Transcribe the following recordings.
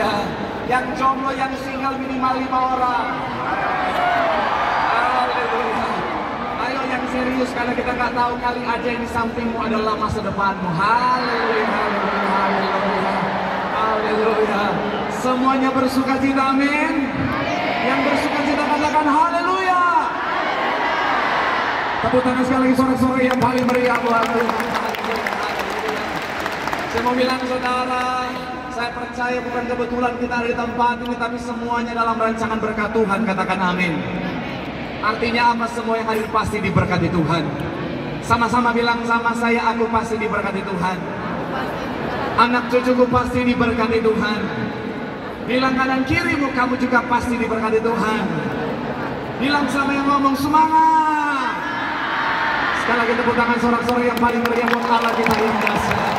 Haleluya. Yang jomblo, yang single minimal 5 orang. Haleluya. Ayo yang serius, karena kita nggak tahu kali aja yang di sampingmu adalah masa depanmu. Haleluya, haleluya, haleluya. Haleluya. Semuanya bersuka cita, amin. Yang bersuka cita katakan haleluya. Tepuk tangan sekali lagi sorak-sorai yang paling meriah buat Tuhan. Saya mau bilang saudara, saya percaya bukan kebetulan kita ada di tempat ini, tapi semuanya dalam rancangan berkat Tuhan. Katakan amin. Artinya apa? Semua yang hadir pasti diberkati Tuhan. Sama-sama bilang sama saya, aku pasti diberkati Tuhan. Anak cucuku pasti diberkati Tuhan. Bilang kanan kirimu, kamu juga pasti diberkati Tuhan. Bilang sama yang ngomong, semangat. Sekali lagi tepuk tangan sorak-sorai yang paling meriah buat Allah kita yang dahsyat.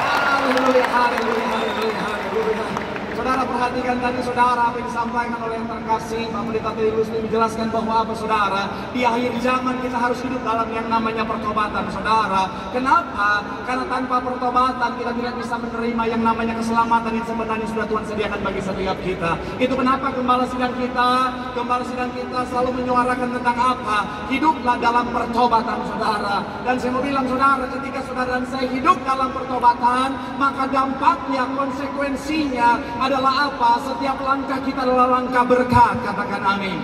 Haleluya, haleluya, haleluya, haleluya. Saudara perhatikan tadi saudara apa yang disampaikan oleh yang terkasih Pak Pendeta Teddy menjelaskan bahwa apa saudara, di akhir zaman kita harus hidup dalam yang namanya pertobatan saudara. Kenapa? Karena tanpa pertobatan kita tidak bisa menerima yang namanya keselamatan yang sebenarnya sudah Tuhan sediakan bagi setiap kita. Itu kenapa gembala sidang kita selalu menyuarakan tentang apa? Hiduplah dalam pertobatan saudara. Dan saya mau bilang saudara, ketika saudara dan saya hidup dalam pertobatan, maka dampaknya, konsekuensinya adalah apa? Setiap langkah kita adalah langkah berkat. Katakan amin.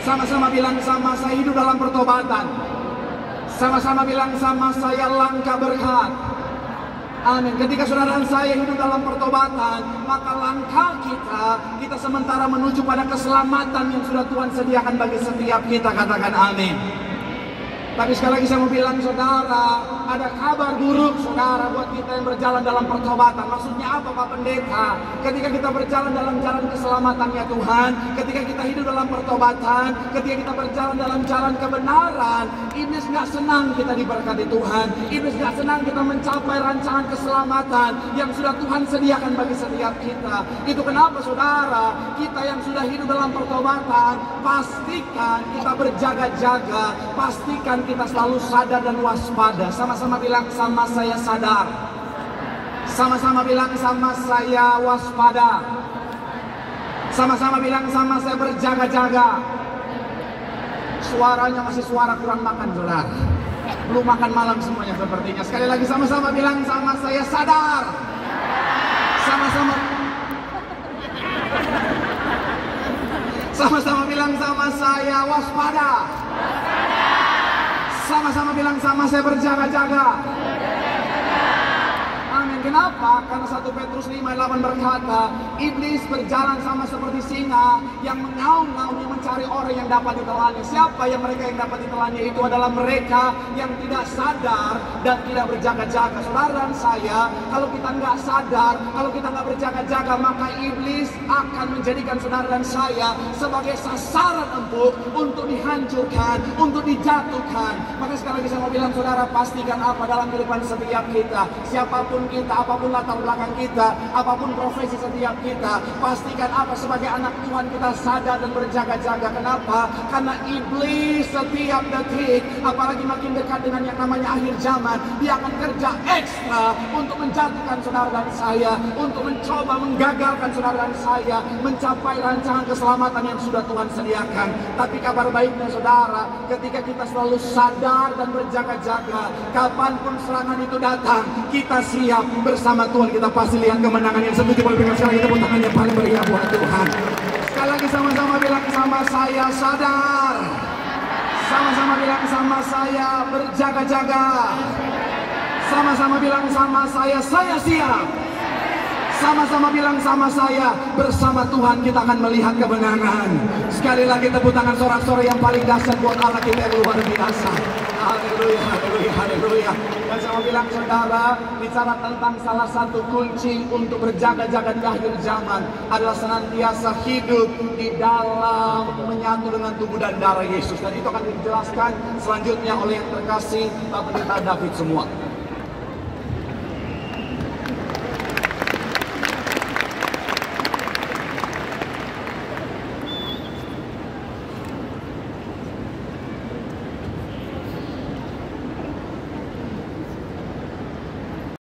Sama-sama bilang sama saya, hidup dalam pertobatan. Sama-sama bilang sama saya, langkah berkat. Amin. Ketika saudara dan saya hidup dalam pertobatan, maka langkah kita sementara menuju pada keselamatan yang sudah Tuhan sediakan bagi setiap kita. Katakan amin. Tapi sekali lagi saya mau bilang saudara, ada kabar buruk saudara buat kita yang berjalan dalam pertobatan. Maksudnya apa Pak Pendeta? Ketika kita berjalan dalam jalan keselamatannya Tuhan, ketika kita hidup dalam pertobatan, ketika kita berjalan dalam jalan kebenaran, iblis gak senang kita diberkati Tuhan. Iblis gak senang kita mencapai rancangan keselamatan yang sudah Tuhan sediakan bagi setiap kita. Itu kenapa saudara, kita yang sudah hidup dalam pertobatan, pastikan kita berjaga-jaga, pastikan kita selalu sadar dan waspada. Sama-sama bilang sama saya sadar. Sama-sama bilang sama saya waspada. Sama-sama bilang sama saya berjaga-jaga. Suaranya masih suara kurang makan saudara. Belum makan malam semuanya sepertinya. Sekali lagi sama-sama bilang sama saya sadar. Sama-sama. Sama-sama bilang sama saya waspada. Sama-sama bilang sama saya berjaga-jaga. Amin. Kenapa? Karena 1 Petrus 5:8 berkata, iblis berjalan sama seperti singa yang mengaum-ngaum, yang mencari orang yang dapat ditelannya. Siapa yang mereka yang dapat ditelannya? Itu adalah mereka yang tidak sadar dan tidak berjaga-jaga. Saudara dan saya, kalau kita nggak sadar, kalau kita nggak berjaga-jaga, maka iblis akan menjadikan saudara dan saya sebagai sasaran empuk untuk dihancurkan, untuk dijatuhkan. Maka sekali lagi saya mau bilang saudara, pastikan apa dalam kehidupan setiap kita, siapapun kita, apapun latar belakang kita, apapun profesi setiap kita, pastikan apa sebagai anak Tuhan kita sadar dan berjaga-jaga. Kenapa? Karena iblis setiap detik, apalagi makin dekat dengan yang namanya akhir zaman, dia akan kerja ekstra untuk menjatuhkan saudara dan saya, untuk mencoba menggagalkan saudara dan saya mencapai rancangan keselamatan yang sudah Tuhan sediakan. Tapi kabar baiknya saudara, ketika kita selalu sadar dan berjaga-jaga, kapanpun serangan itu datang, kita siap bersama Tuhan. Kita pasti lihat kemenangan yang seperti boleh berikan sekali lagi tepuk tangan yang paling meriah buat Tuhan. Sekali lagi sama-sama bilang sama saya sadar. Sama-sama bilang sama saya berjaga-jaga. Sama-sama bilang sama saya siap. Sama-sama bilang sama saya, bersama Tuhan kita akan melihat kemenangan. Sekali lagi tepuk tangan sorak-sorai yang paling dahsyat buat Allah kita yang luar biasa. Haleluya, haleluya, haleluya. Dan saya mau bilang saudara, bicara tentang salah satu kunci untuk berjaga-jaga di akhir zaman adalah senantiasa hidup di dalam menyatu dengan tubuh dan darah Yesus. Dan itu akan dijelaskan selanjutnya oleh yang terkasih Pak Pendeta David semua.